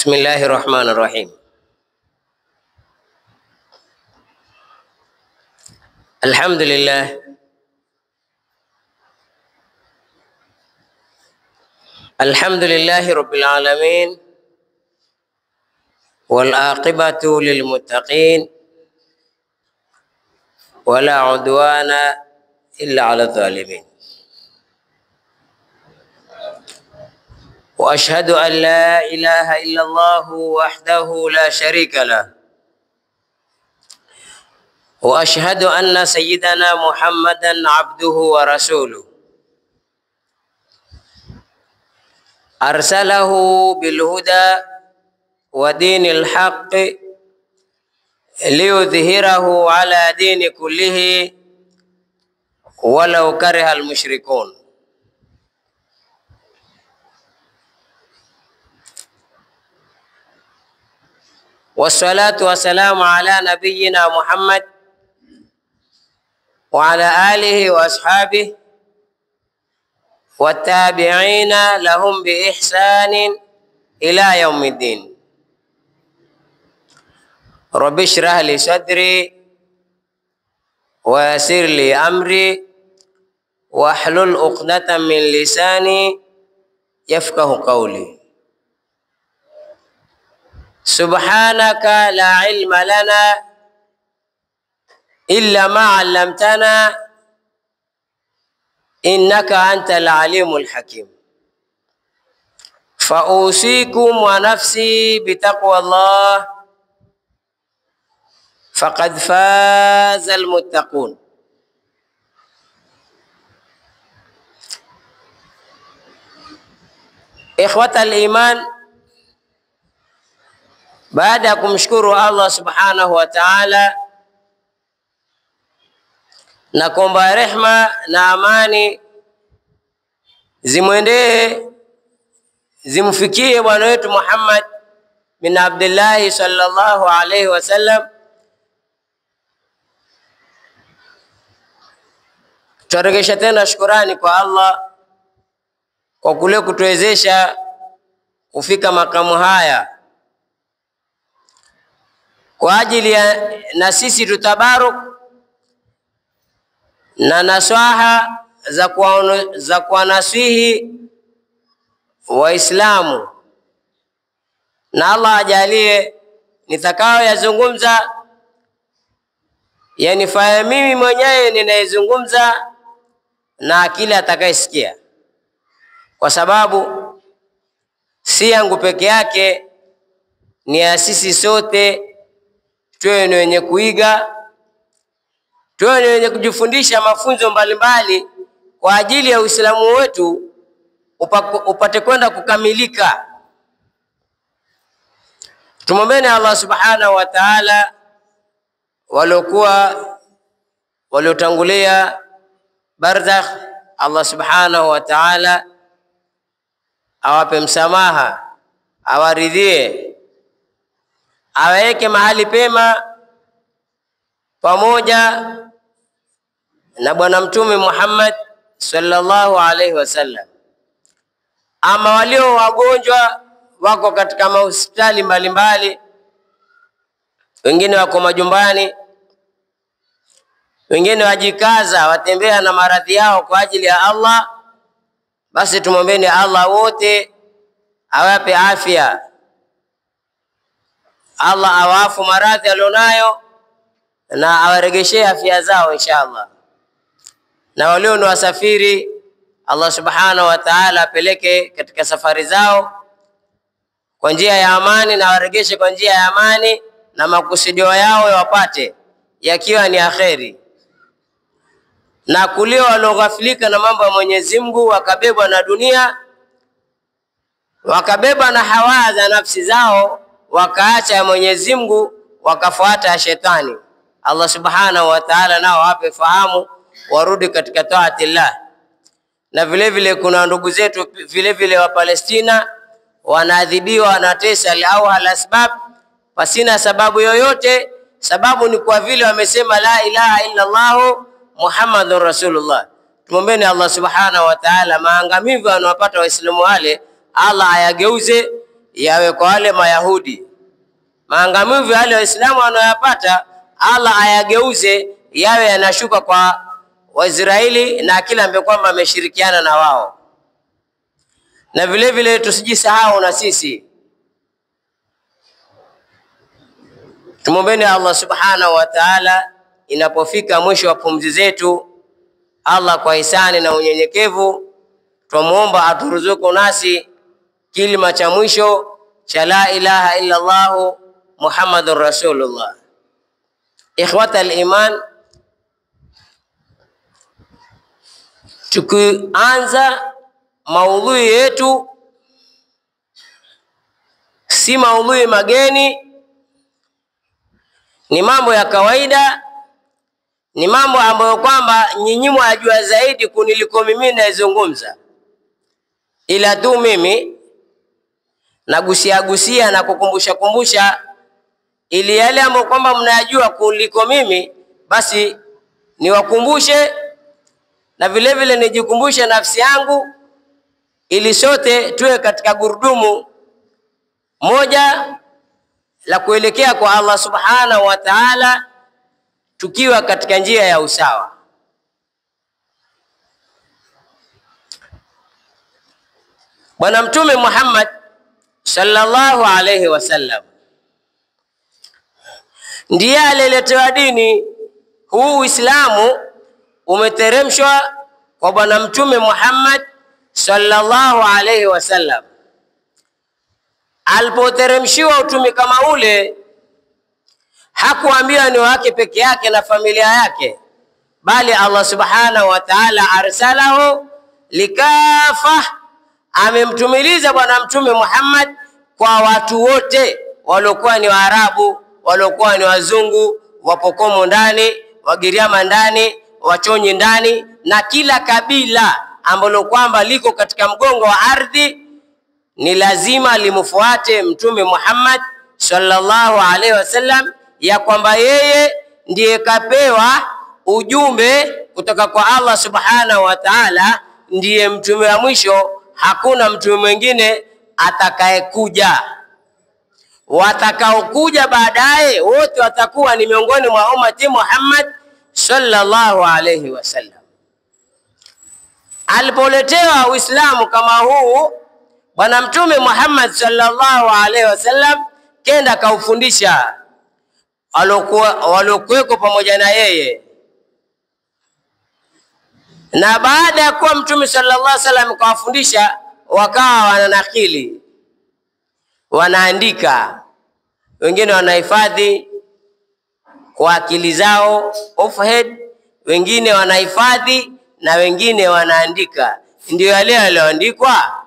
بسم الله الرحمن الرحيم. الحمد لله رب العالمين، والعاقبة للمتقين، ولا عدوان إلا على الظالمين. وأشهد أن لا إله إلا الله وحده لا شريك له، وأشهد أن سيدنا محمدا عبده ورسوله، أرسله بالهدى ودين الحق ليظهره على دين كله ولو كره المشركون. والصلاة والسلام على نبينا محمد وعلى آله وأصحابه والتابعين لهم بإحسان إلى يوم الدين. رب اشرح لي صدري ويسر لي أمري واحلل عقدة من لساني يفقه قولي. سبحانك لا علم لنا إلا ما علمتنا إنك أنت العليم الحكيم. فأوصيكم ونفسي بتقوى الله فقد فاز المتقون. إخوة الإيمان, baada ya kumshukuru Allah subhanahu wa ta'ala na kuomba rehma na amani zimwendee zimfikie bwana wetu Muhammad bin Abdullah sallallahu alayhi wasallam, turegesha tena shukrani kwa Allah kwa kule kutuwezesha kufika makamu haya kwa ajili ya na sisi tutabaruk na naswaha za kuwanasihi Waislamu, na Allah ajalie nitakao yazungumza yanifaa mimi mwenyewe ninayezungumza na kila atakayesikia, kwa sababu si yangu peke yake, ni ya sisi sote. Tuwe ni wenye kuiga, tuwe ni wenye kujifundisha mafunzo mbalimbali kwa ajili ya Uislamu wetu upate kwenda kukamilika. Tumwombeni Allah subhanahu wa ta'ala waliotangulia barzakh, Allah subhanahu wa ta'ala awape msamaha, awaridhie, aweke mahali pema pamoja na bwana mtume Muhammad sallallahu alaihi wasallam. Ama walio wagonjwa wako katika mahospitali mbalimbali, wengine wako majumbani, wengine wajikaza watembea na maradhi yao kwa ajili ya Allah, basi tumwombeni Allah wote awape afya, Allah awafu maradhi alionayo na awaregeshee afya zao inshallah. Na walio ni wasafiri, Allah subhanahu wa ta'ala apeleke katika safari zao kwa njia ya amani na waregeshe kwa njia ya amani, na makusudio yao wapate yakiwa ni akheri. Na kulio walioghafilika na mambo ya Mwenyezi Mungu, wakabebwa na dunia, wakabebwa na hawa za nafsi zao, wakaacha ya Mwenyezi Mungu wakafuata ya shetani, Allah subhanahu wa ta'ala nao wape fahamu warudi katika taatillah. Na vile vile kuna ndugu zetu vile vile wa Palestina wanaadhibiwa na tesa au halasbab pasina sababu yoyote. Sababu ni kwa vile wamesema la ilaha illa Allah Muhammadur Rasulullah. Tumwombeni Allah subhanahu wa ta'ala maangamivu anawapata Waislamu wale, Allah ayageuze yawe kwa wale Mayahudi. Maangamivu yale Waislamu wanayopata Allah ayageuze yawe yanashuka kwa Waisraeli na kila ambaye kwamba ameshirikiana na wao. Na vile vile tusijisahau na sisi, tumwombeni Allah subhanahu wa ta'ala inapofika mwisho wa pumzi zetu, Allah kwa hisani na unyenyekevu tumuomba aturuzuku nasi kilima cha mwisho cha la ilaha illa Allah Muhammadur Rasulullah. Ikhwata al-iman, tukianza maudhui yetu si maudhui mageni, ni mambo ya kawaida, ni mambo ambayo kwamba nyinyi mwajua zaidi kuniliko mimi naizungumza, ila tu mimi nagusia na kukumbusha ili yale ambayo kwamba mnayajua kuliko mimi basi niwakumbushe, na vile vile nijikumbushe nafsi yangu, ili sote tuwe katika gurudumu moja la kuelekea kwa Allah subhanahu wa ta'ala, tukiwa katika njia ya usawa. Bwana Mtume Muhammad sallallahu alayhi wasallam ndiye aliyeletewa dini. Huu Uislamu umeteremshwa kwa Bwana Mtume Muhammad sallallahu alayhi wasallam. Alipoteremshiwa utume kama ule, hakuambiwa ni wake peke yake na familia yake, bali Allah subhanahu wa ta'ala arsalahu likafa, amemtumiliza Bwana Mtume Muhammad kwa watu wote, waliokuwa ni Waarabu, waliokuwa ni wazungu, Wapokomo ndani, Wagiriama ndani, Wachonyi ndani, na kila kabila ambalo kwamba liko katika mgongo wa ardhi ni lazima limfuate Mtume Muhammad sallallahu alaihi wasallam, ya kwamba yeye ndiye kapewa ujumbe kutoka kwa Allah subhanahu wa ta'ala, ndiye mtume wa mwisho. Hakuna mtume mwingine atakayekuja. Watakaokuja baadaye wote watakuwa ni miongoni mwa ummati Muhammad sallallahu alaihi wasallam. Alipoletewa Uislamu kama huu, Bwana Mtume Muhammad sallallahu alaihi wasallam kenda kaufundisha waliokuweko pamoja na yeye. Na baada ya kuwa Mtume sallallahu alaihi wasallam kawafundisha, wakawa wananakili, wanaandika, wengine wanahifadhi kwa akili zao offhead, wengine wanahifadhi na wengine wanaandika. Ndio yale yaliyoandikwa,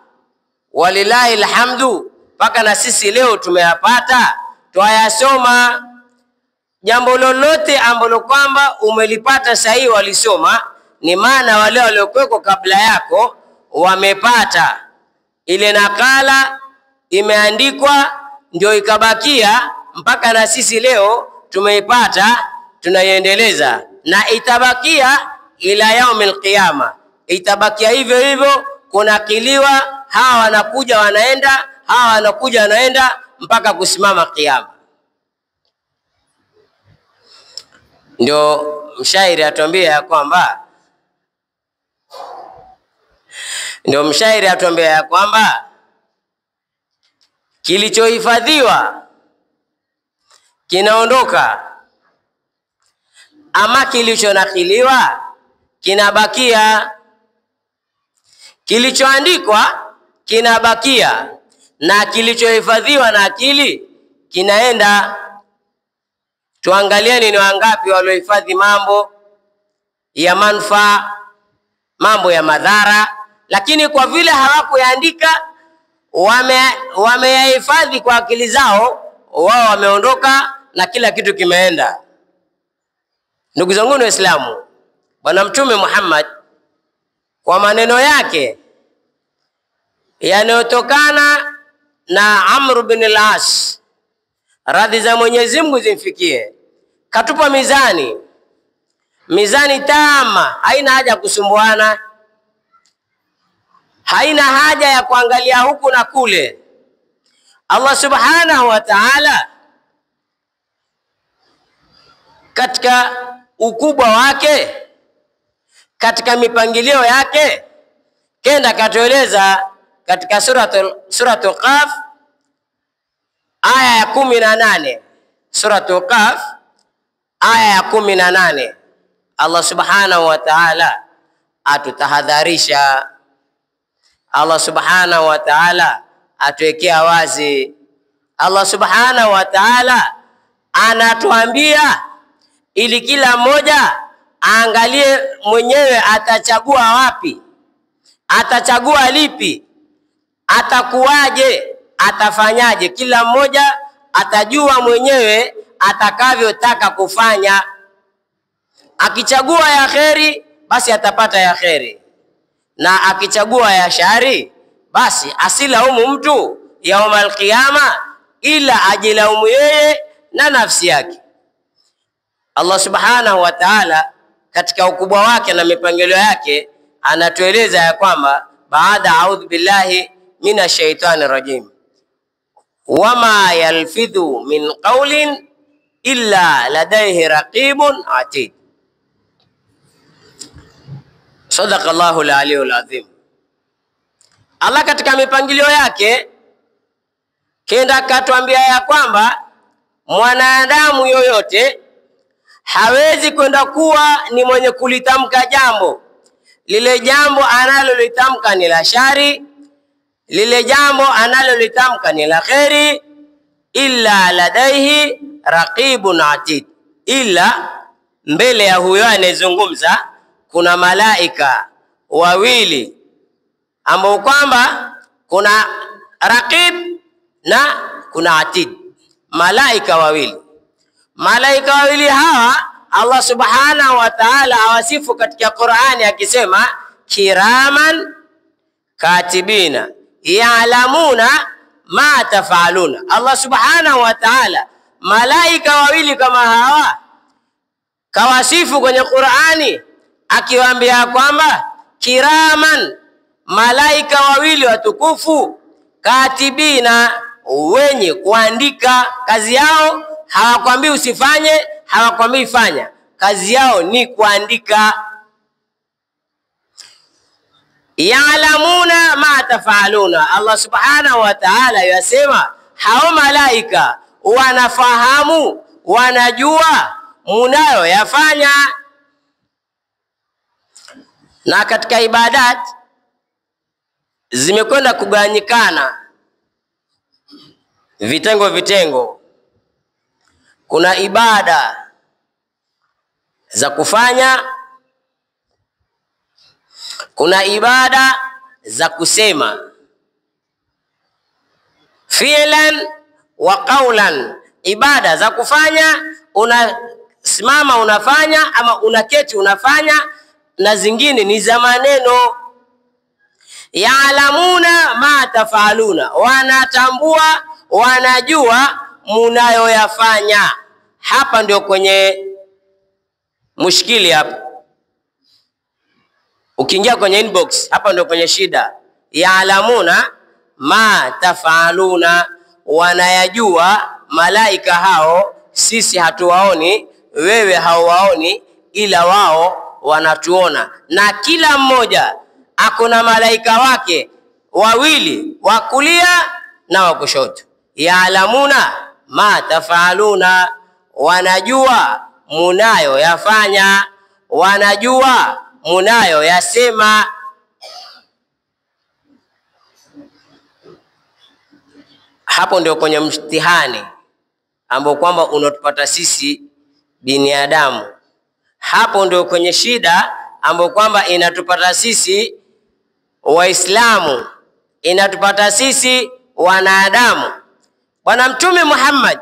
walilahi alhamdu, mpaka na sisi leo tumeyapata, twayasoma. Jambo lolote ambalo kwamba umelipata sahihi walisoma, ni maana wale waliokuweko kabla yako wamepata ile nakala, imeandikwa, ndio ikabakia mpaka na sisi leo tumeipata, tunaiendeleza, na itabakia ila yaumil qiyama. Itabakia hivyo hivyo, kunakiliwa, hawa wanakuja wanaenda, hawa wanakuja wanaenda mpaka kusimama kiyama. Ndio mshairi atuambia ya kwamba kilichohifadhiwa kinaondoka, ama kilichonakiliwa kinabakia. Kilichoandikwa kinabakia, na kilichohifadhiwa na akili kinaenda. Tuangalieni ni wangapi waliohifadhi mambo ya manufaa, mambo ya madhara, lakini kwa vile hawakuyaandika, wameyahifadhi kwa akili zao, wao wameondoka na kila kitu kimeenda. Ndugu zangu Waislamu, Bwana Mtume Muhammad kwa maneno yake yanayotokana na Amr bin al-As, radhi za Mwenyezi Mungu zimfikie, katupa mizani tama. Haina haja kusumbuana, haina haja ya kuangalia huku na kule. Allah subhanahu wa ta'ala katika ukubwa wake, katika mipangilio yake, kenda katueleza katika suratul Qaf aya ya 18. Suratul Qaf aya ya 18, Allah subhanahu wa ta'ala atutahadharisha. Allah subhanahu wa ta'ala atuwekea wazi. Allah subhanahu wa ta'ala anatuambia ili kila mmoja aangalie mwenyewe atachagua wapi, atachagua lipi, atakuwaje, atafanyaje. Kila mmoja atajua mwenyewe atakavyotaka kufanya. Akichagua ya kheri, basi atapata ya kheri, na akichagua ya shari, basi asilaumu mtu yaumul qiyama, ila ajilaumu yeye na nafsi yake. Allah subhanahu wa ta'ala katika ukubwa wake na mipangilio yake anatueleza ya kwamba baada a'udhu billahi minash shaitani rajim, wama yalfidhu min qawlin illa ladayhi raqibun atid. Sadaqallahu al-aliyul azim. Allah katika mipangilio yake kenda katuambia ya kwamba mwanadamu yoyote hawezi kwenda kuwa ni mwenye kulitamka jambo, lile jambo analolitamka ni la shari, lile jambo analolitamka ni la kheri, illa ladaihi raqibun atid, illa mbele ya huyo anayezungumza kuna malaika wawili ambao kwamba kuna raqib na kuna atid, malaika wawili. Malaika wawili hawa Allah subhanahu wa ta'ala awasifu katika Qur'ani akisema kiraman katibina ya'lamuna ma tafaluna. Allah subhanahu wa ta'ala malaika wawili kama hawa kawasifu kwenye Qur'ani akiwaambia kwamba kiraman, malaika wawili watukufu, katibina, wenye kuandika. Kazi yao hawakwambii usifanye, hawakwambii fanya, kazi yao ni kuandika. Ya'lamuna ma tafaluna, Allah subhanahu wa ta'ala yasema hao malaika wanafahamu, wanajua munayo yafanya. Na katika ibadat zimekwenda kugawanyikana vitengo vitengo. Kuna ibada za kufanya, kuna ibada za kusema, fi'lan wa qawlan. Ibada za kufanya unasimama unafanya, ama unaketi unafanya, na zingine ni za maneno. Ya'lamuna ma tafaluna, wanatambua, wanajua munayoyafanya. Hapa ndio kwenye mushkili hapa. Ukiingia kwenye inbox hapa ndio kwenye shida. Ya'lamuna ma tafaluna, wanayajua malaika hao. Sisi hatuwaoni, wewe hauwaoni, ila wao wanatuona. Na kila mmoja akona malaika wake wawili, wa kulia na wa kushoto. Ya'lamuna ma tafaluna, wanajua munayo yafanya, wanajua munayo yasema. Hapo ndio kwenye mtihani ambao kwamba unatupata sisi binadamu. Hapo ndio kwenye shida ambao kwamba inatupata sisi Waislamu, inatupata sisi wanadamu. Bwana Mtume Muhammad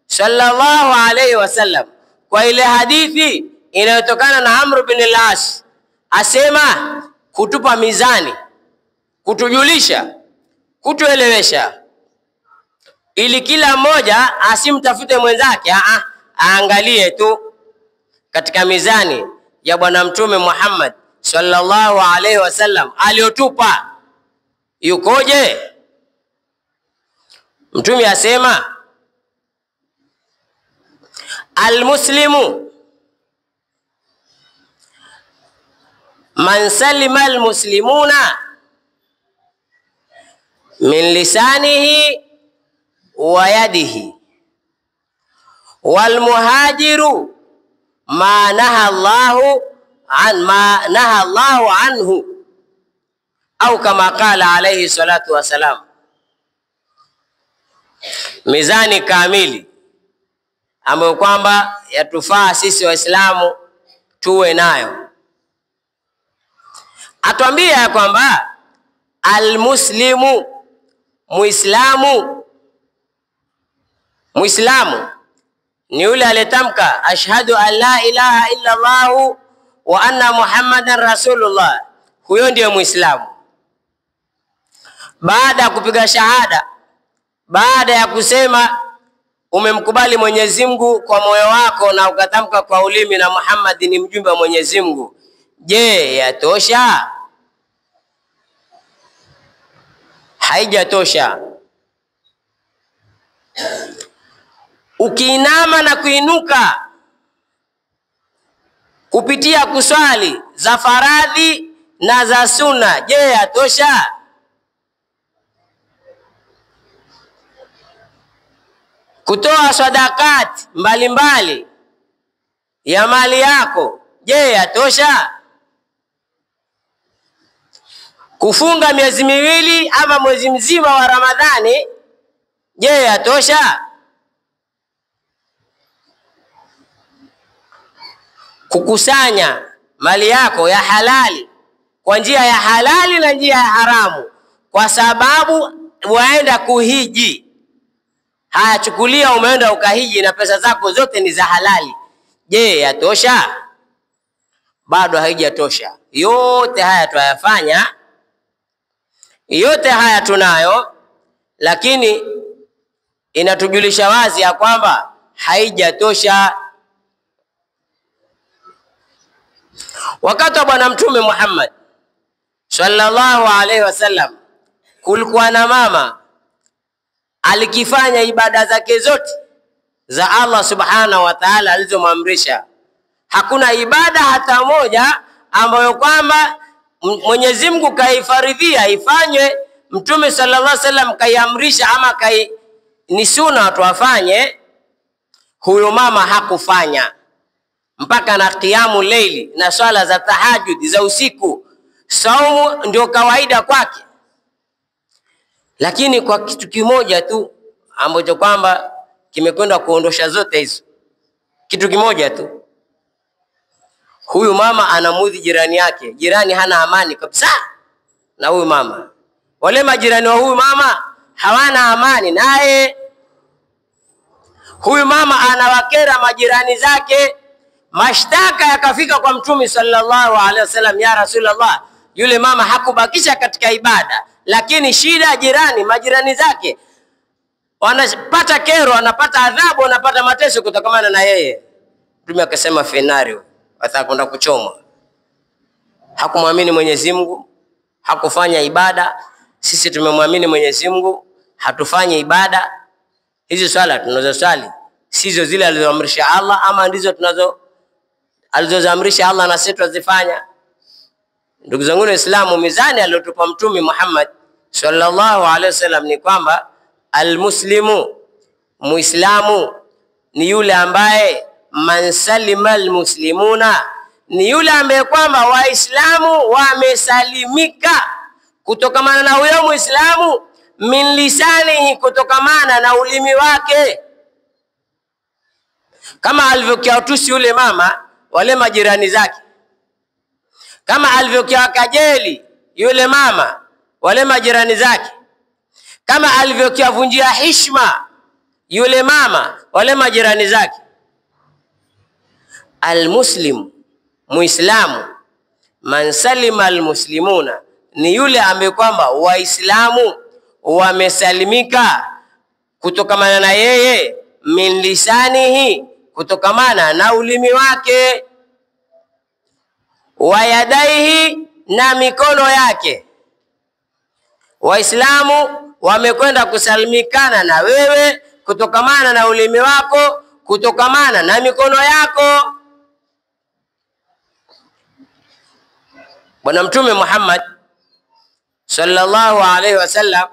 sallallahu alaihi wasallam kwa ile hadithi inayotokana na Amr bin al-As asema kutupa mizani, kutujulisha, kutuelewesha, ili kila mmoja asimtafute mwenzake, aangalie tu katika mizani ya Bwana Mtume Muhammad sallallahu alaihi wasallam aliyotupa yukoje. Mtume asema almuslimu man salima almuslimuna min lisanihi wa yadihi wal muhajiru ma naha Allahu anhu au kama qala alayhi salatu wasalam. Mizani kamili ambayo kwamba yatufaa sisi Waislamu tuwe nayo. Atuambia kwamba almuslimu, Muislamu ni yule aliyetamka ashhadu an la ilaha illa Allah wa anna Muhammadan Rasulullah. Huyo ndiye Muislamu. Baada ya kupiga shahada, baada ya kusema umemkubali Mwenyezi Mungu kwa moyo wako na ukatamka kwa ulimi na Muhammad ni mjumbe wa Mwenyezi Mungu, je, yatosha? Haijatosha. Ukiinama na kuinuka kupitia kuswali za faradhi na za sunna, je, yatosha? Kutoa sadakati mbalimbali ya mali yako, je, yatosha? Kufunga miezi miwili ama mwezi mzima wa Ramadhani, je, yatosha? Kukusanya mali yako ya halali kwa njia ya halali na njia ya haramu kwa sababu waenda kuhiji. Haya, chukulia umeenda ukahiji na pesa zako zote ni za halali, je, yatosha? Bado haijatosha. Yote haya tuyafanya, yote haya tunayo, lakini inatujulisha wazi ya kwamba haijatosha. Wakati wa Bwana Mtume Muhammad sallallahu alaihi wasallam, kulikuwa na mama alikifanya ibada zake zote za Allah subhanahu wa ta'ala alizomamrisha. Hakuna ibada hata moja ambayo kwamba Mwenyezi Mungu kaifaridhia ifanywe, Mtume sallallahu alaihi wasallam kaiamrisha ama ni sunna watu wafanye, huyo mama hakufanya. Mpaka na qiyamu leili na swala za tahajjud za usiku, saumu ndio kawaida kwake. Lakini kwa kitu kimoja tu ambacho kwamba kimekwenda kuondosha zote hizo, kitu kimoja tu, huyu mama anamudhi jirani yake. Jirani hana amani kabisa na huyu mama. Wale majirani wa huyu mama hawana amani naye. Huyu mama anawakera majirani zake. Mashtaka yakafika kwa Mtume sallallahu alaihi wasallam, ya Rasulullah, yule mama hakubakisha katika ibada, lakini shida jirani, majirani zake wanapata kero, wanapata adhabu, wanapata mateso kutokana na yeye. Mtume akasema finari, atakwenda kuchoma. Hakumwamini Mwenyezi Mungu, hakufanya ibada. Sisi tumemwamini Mwenyezi Mungu, hatufanye ibada. Hizi swala tunazoswali sizo zile alizoamrisha Allah, ama ndizo alizoamrisha Allah na sisi tuzifanya. Ndugu zangu Waislamu, mizani aliyotupa Mtume Muhammad sallallahu alaihi wasallam ni kwamba almuslimu, Muislamu ni yule ambaye man salima almuslimuna, ni yule ambaye kwamba Waislamu wamesalimika kutokamana na huyo Muislamu, min lisanihi, kutokamana na ulimi wake. Kama alivyokiatusi yule mama wale majirani zake, kama alivyokiwakajeli yule mama wale majirani zake, kama alivyokiavunjia heshima yule mama wale majirani zake. Almuslim, Muislamu, man salima almuslimuna, ni yule ambaye kwamba Waislamu wamesalimika kutokamana na yeye, min lisanihi, kutokamana na ulimi wake, wa yadaihi, na mikono yake. Waislamu wamekwenda kusalimikana na wewe kutokamana na ulimi wako, kutokamana na mikono yako. Bwana Mtume Muhammad sallallahu alaihi wasallam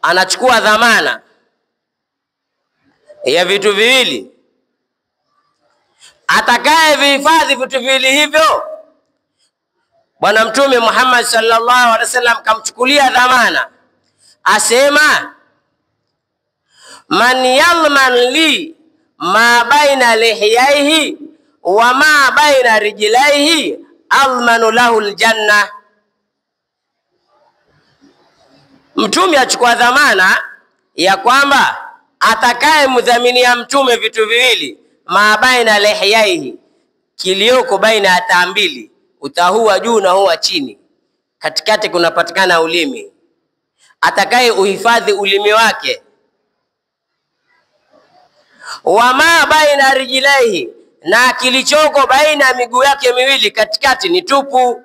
anachukua dhamana ya vitu viwili. Atakaye vihifadhi vitu viwili hivyo, Bwana Mtume Muhammad sallallahu alaihi wasallam kamchukulia dhamana, asema man yalman li ma baina lihiyaihi wa ma baina rijlaihi almanu lahu aljanna. Mtume achukua dhamana ya kwamba atakaye mdhaminia mtume vitu viwili, ma baina lihiyaihi, kilioko baina ya taa mbili, utahuwa juu na huwa chini, katikati kunapatikana ulimi. Atakaye uhifadhi ulimi wake, wama baina rijlaihi, na kilichoko baina ya miguu yake miwili katikati ni tupu,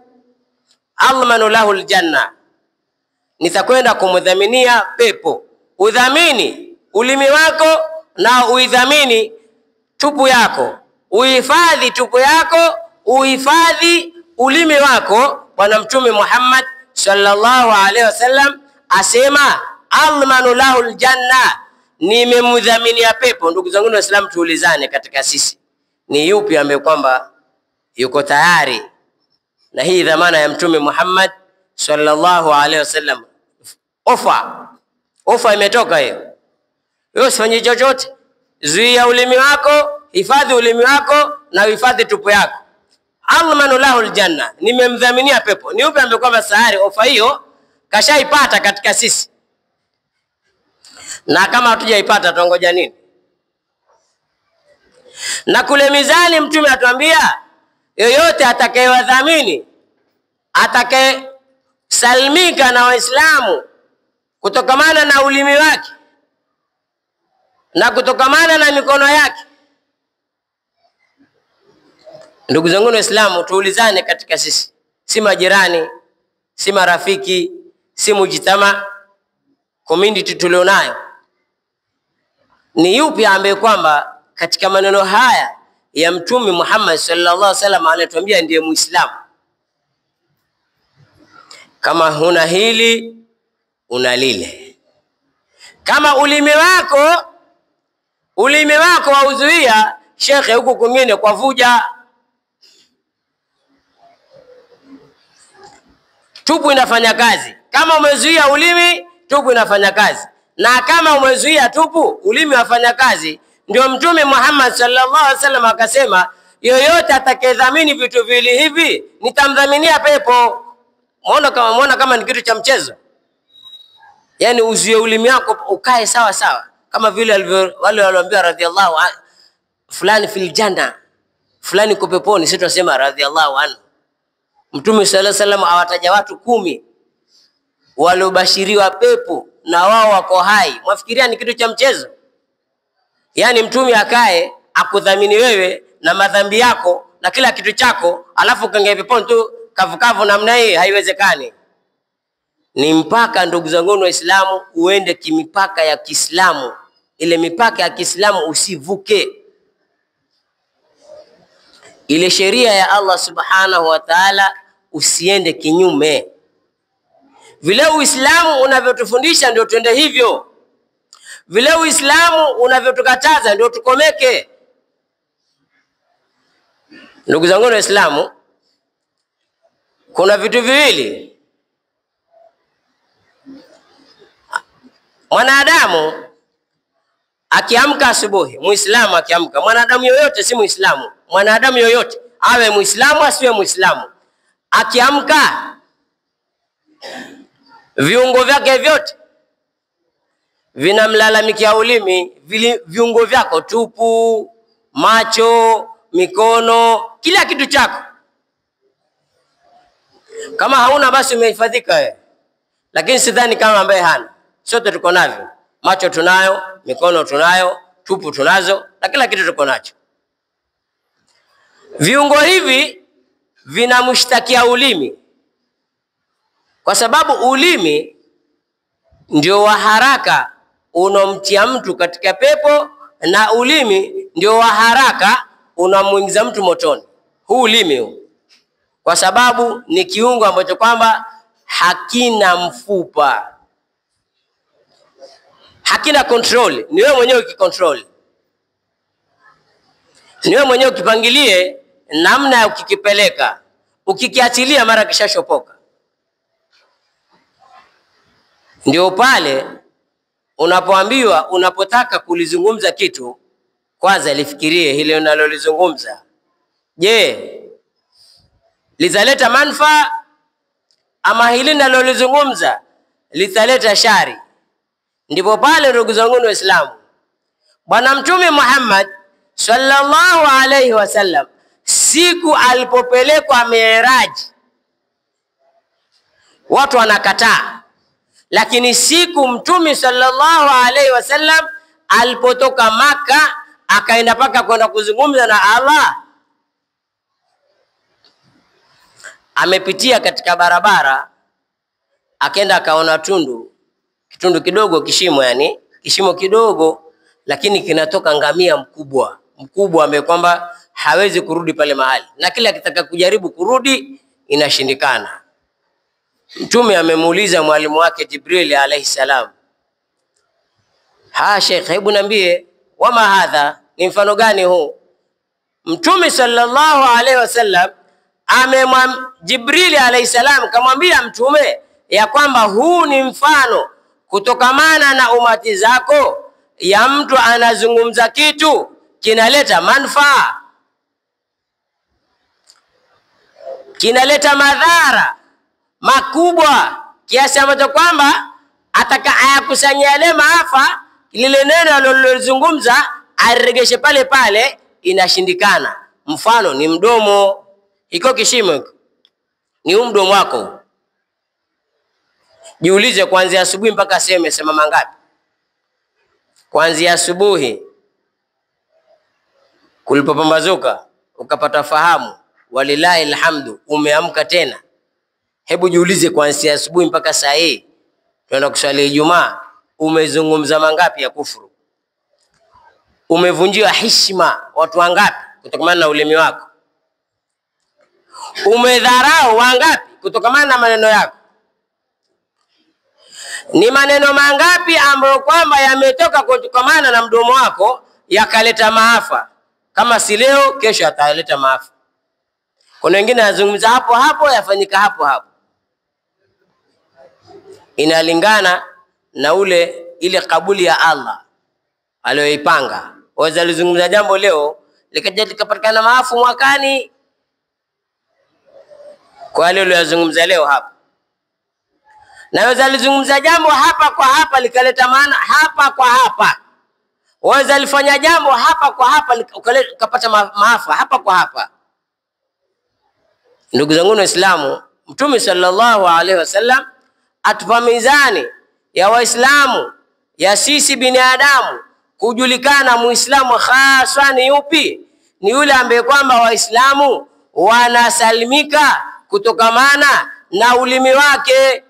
almanu lahu aljanna, nitakwenda kumdhaminia pepo. Udhamini ulimi wako na uidhamini tupu yako, uhifadhi tupu yako, uhifadhi ulimi wako. Bwana Mtume Muhammad sallallahu alaihi wasallam asema almanu lahu aljanna, nimemdhaminia pepo. Ndugu zangu Waislamu, tuulizane katika sisi, ni yupi ambaye kwamba yuko tayari na hii dhamana ya Mtume Muhammad sallallahu alaihi wasallam? Ofa imetoka hiyo. Wewe usifanye chochote, zuia ulimi wako, hifadhi ulimi wako na hifadhi tupu yako. Almanu lahu aljanna, nimemdhaminia pepo. Ni yupi ambaye kwamba sahari ofa hiyo kashaipata katika sisi? Na kama hatujaipata tuongoja nini? Na kule mizani Mtume atuambia yoyote atakayewadhamini, atakayesalimika na Waislamu kutokamana na ulimi wake na kutokamana na mikono yake. Ndugu zangu Waislamu, tuulizane katika sisi, si majirani, si marafiki, si mujitama, community tulionayo, ni yupi ambaye kwamba katika maneno haya ya Mtume Muhammad sallallahu alaihi wasallam anatuambia ndiye Muislamu? Kama huna hili una lile. Kama ulimi wako wauzuia, shekhe, huku kwingine kwa vuja, tupu inafanya kazi. Kama umezuia ulimi, tupu inafanya kazi, na kama umezuia tupu, ulimi wafanya kazi. Ndio Mtume Muhammad sallallahu alaihi wasallam akasema yoyote atakayedhamini vitu viwili hivi nitamdhaminia pepo. Muona kama ni kitu cha mchezo? Yani uzuie ulimi wako ukae sawa sawa, kama vile wale walioambia radhiallahu anhu fulani fil janna, fulani kwa peponi, sisi tunasema radhiallahu anhu. Mtume sallallahu alaihi wasallam awataja watu 10 waliobashiriwa pepo na wao wako hai. Mwafikiria ni kitu cha mchezo? Yani Mtume akae akudhamini wewe na madhambi yako na kila kitu chako, alafu kaingia peponi tu kavukavu namna hii? Haiwezekani. Ni mpaka, ndugu zangu Waislamu, uende kimipaka ya Kiislamu. Ile mipaka ya Kiislamu usivuke. Ile sheria ya Allah subhanahu wa ta'ala usiende kinyume. Vile Uislamu unavyotufundisha ndio tuende hivyo. Vile Uislamu unavyotukataza ndio tukomeke. Ndugu zangu Waislamu, kuna vitu viwili. Mwanadamu akiamka asubuhi, Muislamu akiamka, mwanadamu yoyote, si Muislamu, mwanadamu yoyote, awe Muislamu asiwe Muislamu, akiamka viungo vyake vyote vinamlalamikia ulimi. Viungo vyako tupu, macho, mikono, kila kitu chako. Kama hauna basi umehifadhika wewe, lakini sidhani kama ambaye hana. Sote tuko navyo, macho tunayo, mikono tunayo, tupu tunazo, na kila kitu tuko nacho. Viungo hivi vinamshtakia ulimi, kwa sababu ulimi ndio wa haraka unomtia mtu katika pepo, na ulimi ndio wa haraka unamuingiza mtu motoni. Huu ulimi huu, kwa sababu ni kiungo ambacho kwamba hakina mfupa, hakina control. Ni wewe mwenyewe ukicontrol, ni wewe mwenyewe ukipangilie namna ya ukikipeleka. Ukikiachilia mara kishashopoka. Ndio pale unapoambiwa, unapotaka kulizungumza kitu, kwanza lifikirie hili unalolizungumza. Je, litaleta manufaa ama hili nalolizungumza litaleta shari? Ndipo pale ndugu zangu Waislamu, Bwana Mtume Muhammad sallallahu alayhi wasallam siku alipopelekwa Mi'raj, watu wanakataa. Lakini siku Mtume sallallahu alayhi wasallam alipotoka Maka akaenda paka kwenda kuzungumza na Allah, amepitia katika barabara, akaenda akaona kitundu kidogo, kishimo, yani kishimo kidogo, lakini kinatoka ngamia mkubwa ambaye kwamba hawezi kurudi pale mahali, na kila akitaka kujaribu kurudi inashindikana. Mtume amemuuliza mwalimu wake Jibril alayhi salam, Sheikh, hebu niambie, wama hadha, ni mfano gani huu? Mtume sallallahu alayhi wasallam Jibril alayhi salam kamwambia Mtume ya kwamba huu ni mfano kutokamana na umati zako, ya mtu anazungumza kitu kinaleta manufaa, kinaleta madhara makubwa kiasi ambacho kwamba ataka ayakusanya yale maafa, lile neno alilozungumza aregeshe pale pale, inashindikana. Mfano ni mdomo, iko kishimo, ni mdomo wako. Jiulize, kuanzia asubuhi mpaka sema mangapi? Kuanzia asubuhi kulipopambazuka ukapata fahamu, walilahi alhamdu, umeamka tena. Hebu jiulize, kuanzia asubuhi mpaka saa hii tunaenda kuswali Ijumaa, umezungumza mangapi ya kufuru? Umevunjia heshima watu wangapi kutokana na ulimi wako? Umedharau wangapi kutokana na maneno yako? Ni maneno mangapi ambayo kwamba yametoka kutokana na mdomo wako yakaleta maafa? Kama si leo, kesho ataleta maafa. Kuna wengine yazungumza hapo yafanyika hapo. Inalingana na ile kabuli ya Allah aliyoipanga. Waweza lizungumza jambo leo likaja likapatikana maafa mwakani kwa wale waliyozungumza leo hapa. Na waweza lizungumza jambo hapa kwa hapa likaleta maana hapa kwa hapa. Waweza lifanya jambo hapa kwa hapa likapata maafa hapa kwa hapa. Ndugu zangu Waislamu, Mtume sallallahu alaihi wasallam atupa mizani ya Waislamu, ya sisi binadamu kujulikana Muislamu hasa ni yupi. Ni yule ambaye kwamba Waislamu wanasalimika kutokamana na ulimi wake,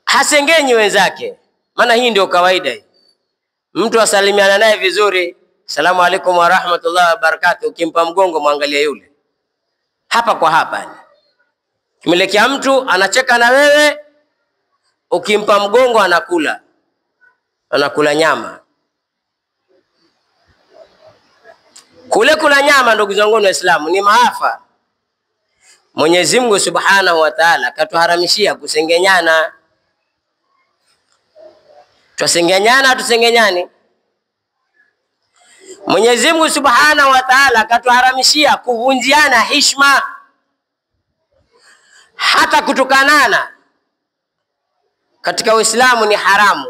hasengenyi wenzake. Maana hii ndio kawaida. Mtu asalimiana naye vizuri, salamu alaykum wa rahmatullahi wa barakatuh, ukimpa mgongo muangalie yule hapa kwa hapa. Kimlekea mtu anacheka na wewe, ukimpa mgongo anakula nyama. Kula nyama, ndugu zangu Waislamu, ni maafa. Mwenyezi Mungu Subhanahu wa Ta'ala katuharamishia kusengenyana. Tusengenyana, tusengenyani. Mwenyezi Mungu Subhanahu wa Ta'ala katuharamishia kuvunjiana heshima, hata kutukanana. Katika Uislamu ni haramu,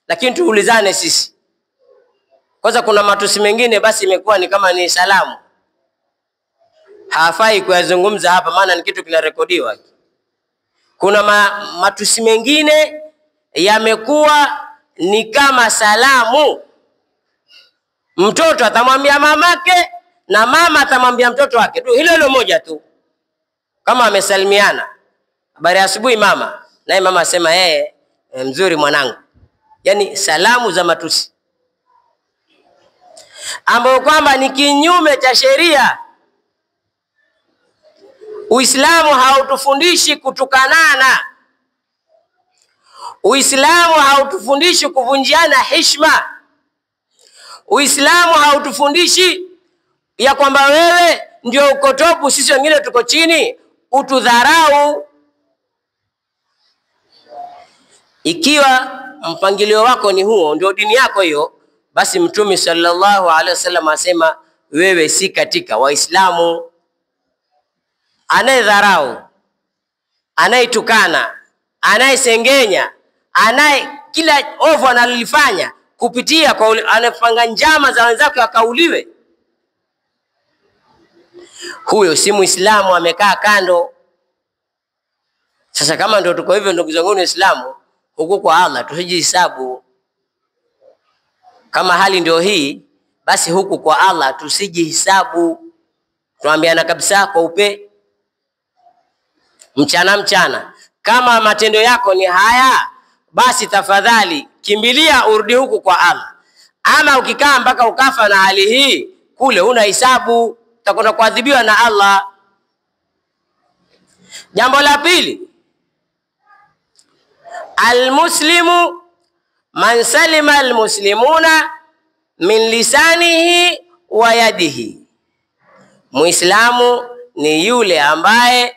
lakini tuulizane sisi. Kwanza kuna matusi mengine basi imekuwa ni kama ni salamu, hafai kuyazungumza hapa, maana ni kitu kinarekodiwa. Kuna matusi mengine yamekuwa ni kama salamu. Mtoto atamwambia mamake na mama atamwambia mtoto wake, hilo moja tu. Kama amesalimiana, habari ya asubuhi mama, naye mama asema yeye mzuri mwanangu. Yani salamu za matusi ambayo kwamba ni kinyume cha sheria. Uislamu hautufundishi kutukanana. Uislamu hautufundishi kuvunjiana heshima. Uislamu hautufundishi ya kwamba wewe ndio uko topu, sisi wengine tuko chini, utudharau. Ikiwa mpangilio wako ni huo, ndio dini yako hiyo, basi Mtume sallallahu alaihi wasallam asema wewe si katika Waislamu. Anayedharau, anayetukana, anayesengenya, kila ovu analifanya kupitia kwa anapanga njama za wenzake akauliwe, huyo si Muislamu, amekaa kando. Sasa kama ndio tuko hivyo, ndugu zangu Waislamu, huku kwa Allah tusijihesabu. Kama hali ndio hii, basi huku kwa Allah tusijihesabu. Tuambiana kabisa kwa upe, mchana. Kama matendo yako ni haya, basi tafadhali kimbilia urudi huku kwa Allah. Ama ukikaa mpaka ukafa na hali hii, kule una hisabu, utakwenda kuadhibiwa na Allah. Jambo la pili, almuslimu man salima almuslimuna min lisanihi wa yadihi. Muislamu ni yule ambaye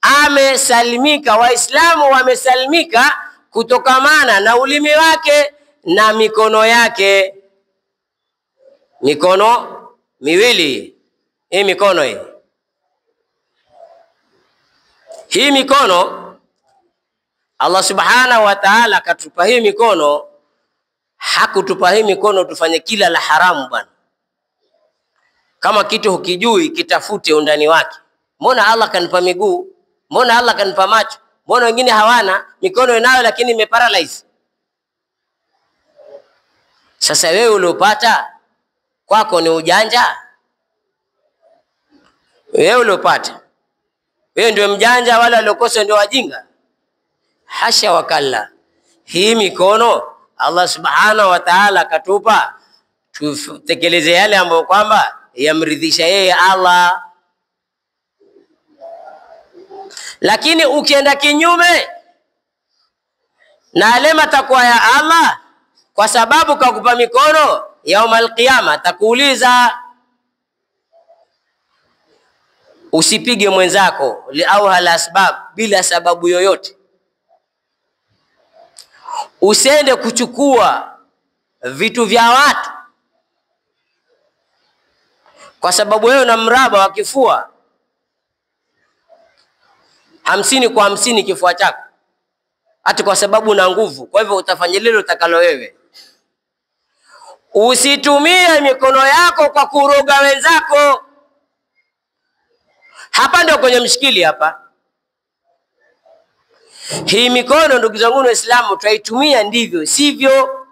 amesalimika, Waislamu wamesalimika kutokamana na ulimi wake na mikono yake. Mikono miwili, hii mikono hii mikono Allah subhanahu wa ta'ala katupa hii mikono. Hakutupa hii mikono tufanye kila la haramu bwana. Kama kitu hukijui, kitafute undani wake. Mbona Allah kanipa miguu? Mbona Allah kanipa macho? Mbona wengine hawana? Mikono inayo lakini imeparalyze. Sasa wewe uliopata kwako ni ujanja? Wewe uliopata, wewe ndio mjanja, wala waliokosa ndio wajinga? Hasha wakalla. Hii mikono Allah subhanahu wa ta'ala katupa tutekeleze yale ambayo kwamba yamridhisha yeye Allah. Lakini ukienda kinyume na alema takwa ya Allah, kwa sababu kakupa mikono, yaumul qiyama atakuuliza. Usipige mwenzako liauhal asbab, bila sababu yoyote. Usiende kuchukua vitu vya watu kwa sababu wewe una mraba wa kifua 50 kwa 50 kifua chako, hata kwa sababu una nguvu, kwa hivyo utafanya lile utakalo wewe. Usitumie mikono yako kwa kuroga wenzako. Hapa ndio kwenye mshikili hapa. Hii mikono ndugu zangu Waislamu tutaitumia ndivyo sivyo,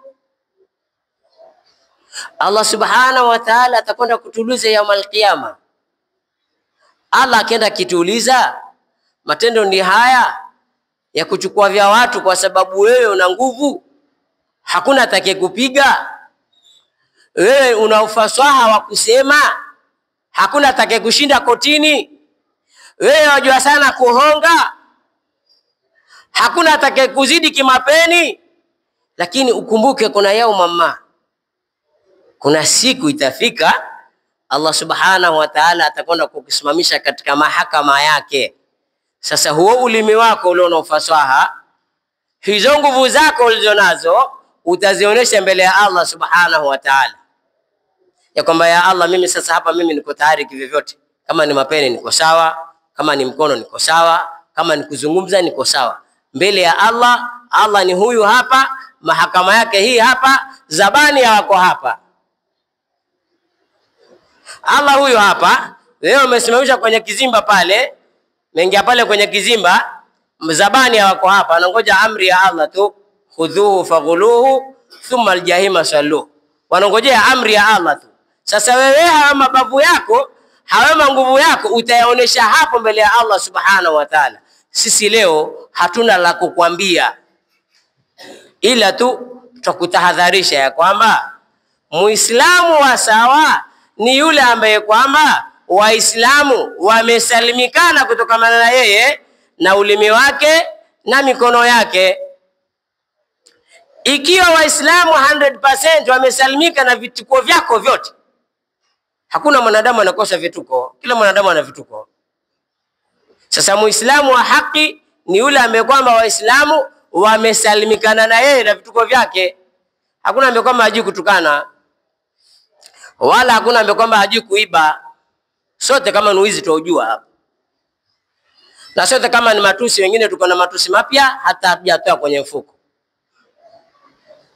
Allah subhanahu wa ta'ala atakwenda kutuuliza yaumul qiyama. Allah akienda kituuliza, matendo ni haya ya kuchukua vya watu kwa sababu wewe una nguvu, hakuna atakaye kupiga. Wewe una ufasaha wa kusema, hakuna atakaye kushinda kotini. Wewe wajua sana kuhonga, hakuna atakaye kuzidi kimapeni. Lakini ukumbuke kuna yaumama, kuna siku itafika Allah subhanahu wa ta'ala atakwenda kukusimamisha katika mahakama yake. Sasa huo ulimi wako ule una ufasaha, hizo nguvu zako ulizonazo utazionyesha mbele ya Allah subhanahu wa ta'ala, ya kwamba ya Allah, mimi sasa hapa mimi niko tayari kivyovyote. Kama ni mapeni niko sawa, kama ni mkono niko sawa, kama ni kuzungumza niko sawa mbele ya Allah. Allah ni huyu hapa, mahakama yake hii hapa, zabani yako hapa. Allah huyu hapa, wewe umesimamisha kwenye kizimba pale, mengia pale kwenye kizimba, mzabani wako hapa, anangoja amri ya Allah tu, khudhuhu faghuluhu thumma aljahima sallu. Wanangojea amri ya Allah tu. Sasa wewe hawa mabavu yako, hawa nguvu yako utayaonesha hapo mbele ya Allah subhanahu wa ta'ala. sisi leo hatuna la kukwambia, ila tu tukutahadharisha ya kwamba Muislamu wa sawa ni yule ambaye kwamba Waislamu wamesalimikana kutokana na yeye na ulimi wake na mikono yake. Ikiwa Waislamu 100% wamesalimika na vituko vyako vyote, hakuna mwanadamu anakosa vituko, kila mwanadamu ana vituko. Sasa Muislamu wa haki ni yule ambaye kwamba Waislamu wamesalimikana na yeye na vituko vyake. Hakuna ambaye kwamba hajui kutukana, wala hakuna ambaye kwamba hajui kuiba. Sote kama ni wizi tuujua hapa. Na sote kama ni matusi, wengine tuko na matusi mapya hata hatujatoa kwenye mfuko,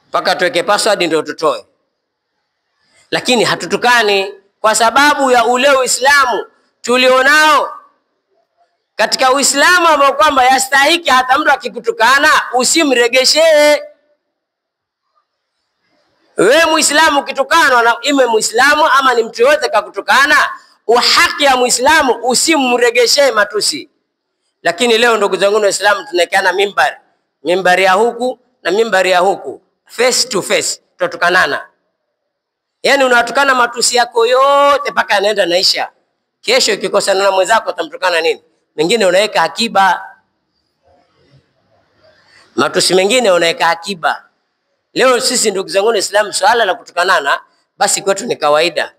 mpaka tuweke password ndio tutoe. Lakini hatutukani kwa sababu ya ule Uislamu tulionao. Katika Uislamu ambao kwamba yastahiki hata mtu akikutukana usimregeshee. Wewe Muislamu ukitukanwa na ime Muislamu ama ni mtu yote kakutukana, haki ya Muislamu usimregeshee matusi. Lakini leo ndugu zangu Waislamu tunaekana mimbari ya huku na mimbari ya huku, face to face tutukanana. Yani unatukana matusi yako yote paka yanaenda naisha. Kesho ukikosana na mwenzako utamtukana nini? Mengine unaweka akiba. Matusi mengine unaweka akiba. Leo sisi ndugu zangu Waislamu swala la kutukanana basi kwetu ni kawaida.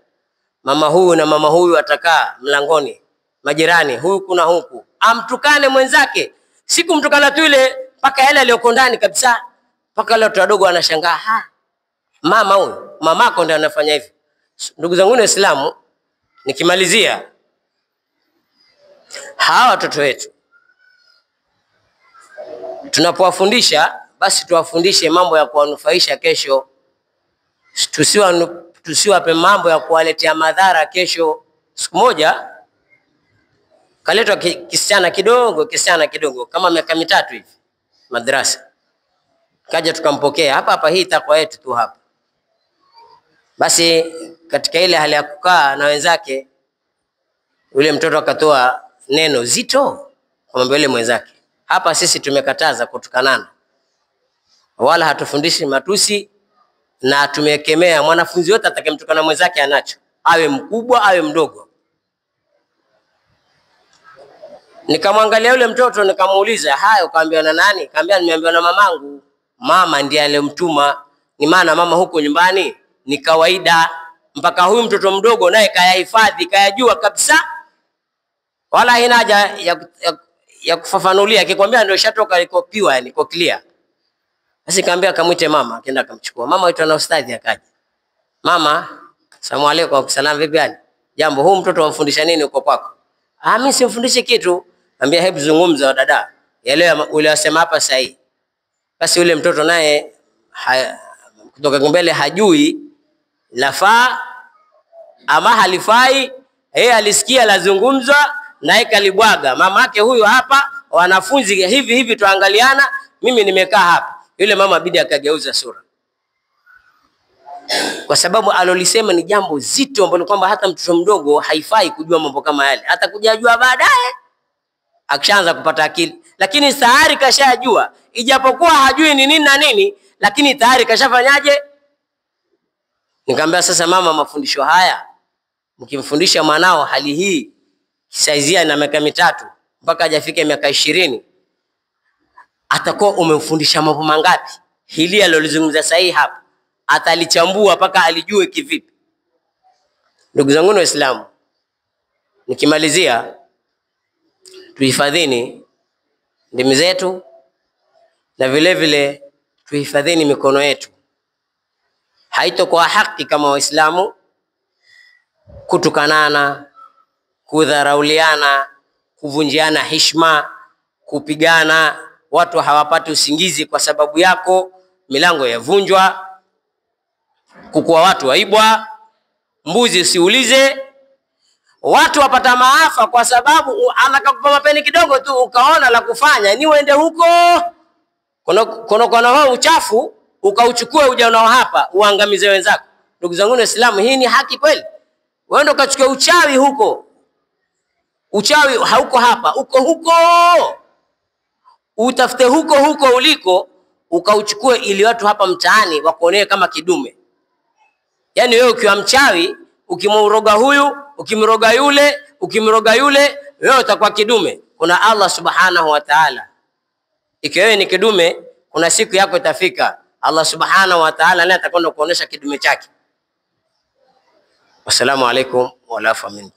Mama huyu na mama huyu atakaa mlangoni, majirani huyu kuna huku, amtukane mwenzake. Siku mtukana tu ile paka yale aliyoko ndani kabisa, paka leo watu wadogo wanashangaa, mama huyu, mamako ndiye anafanya hivi. Ndugu zangu Waislamu, nikimalizia, hawa watoto wetu tunapowafundisha basi tuwafundishe mambo ya kuwanufaisha kesho. Tusiwape mambo ya kuwaletea madhara kesho. Siku moja kaletwa kisichana kidogo kama miaka 3 hivi madrasa. Kaja tukampokea hapa hii takwa yetu tu hapa. Basi katika ile hali ya kukaa na wenzake, yule mtoto akatoa neno zito kumwambia yule mwenzake, hapa sisi tumekataza kutukanana, wala hatufundishi matusi, na tumekemea mwanafunzi yote atakayemtukana mwenzake anacho, awe mkubwa awe mdogo. Nikamwangalia yule mtoto nikamuuliza, hayo kaambiwa na nani? Kaambia nimeambiwa na mamangu. Mama ndiye aliyemtuma, ni maana mama huko nyumbani ni kawaida. Mpaka huyu mtoto mdogo naye kayahifadhi, kayajua kabisa, wala haina haja ya kufafanulia. Akikwambia ndio shatoka liko piwa, yani iko clear. Basi kaambia kamuite mama, akaenda akamchukua. Mama aitwa na ustadhi akaja. Mama, asalamu alaykum. Salamu, vipi hali? Jambo, huu mtoto wamfundisha nini uko kwako? Mimi simfundishi kitu. Ambia hebu zungumza dada, yale uliyosema hapa sahihi. Basi yule mtoto naye kutoka mbele hajui lafaa ama halifai, yeye alisikia lazungumzwa naye kalibwaga. Mamake huyu hapa, wanafunzi hivi tuangaliana, mimi nimekaa hapa. Yule mama bidi akageuza sura, kwa sababu alolisema ni jambo zito ambalo kwamba hata mtoto mdogo haifai kujua mambo kama yale. Hata kujajua baadaye akishaanza kupata akili, lakini tayari kashajua, ijapokuwa hajui ni nini na nini, lakini tayari kashafanyaje. Nikamwambia sasa mama, mafundisho haya mkimfundisha mwanao hali hii kisaizia na miaka 3 mpaka hajafika miaka 20, atakuwa umemfundisha mambo mangapi? Hili alilozungumza sahihi hapa atalichambua mpaka alijue kivipi. Ndugu zangu Waislamu, nikimalizia, tuhifadhini ndimi zetu na vile vile tuhifadhini mikono yetu. Haitokuwa haki kama Waislamu kutukanana, kudharauliana, kuvunjiana heshima, kupigana. Watu hawapati usingizi kwa sababu yako, milango yavunjwa, kukua watu waibwa, mbuzi usiulize. Watu wapata maafa kwa sababu anakakupa mapeni kidogo tu ukaona la kufanya ni uende huko. Kuna uchafu ukauchukue uja nao hapa uangamize wenzako. Ndugu zangu Waislamu, hii ni haki kweli? Wewe ndo kachukua uchawi huko. Uchawi hauko hapa, uko huko. utafute huko huko uliko, ukauchukue ili watu hapa mtaani wakuonee kama kidume. Yani wewe ukiwa mchawi, ukimroga huyu, ukimroga yule, wewe utakuwa kidume. Kuna Allah subhanahu wa ta'ala. Ikiwa wewe ni kidume, kuna siku yako itafika, Allah subhanahu wa ta'ala naye atakwenda kuonesha kidume chake. Wassalamu alaikum wa la famin.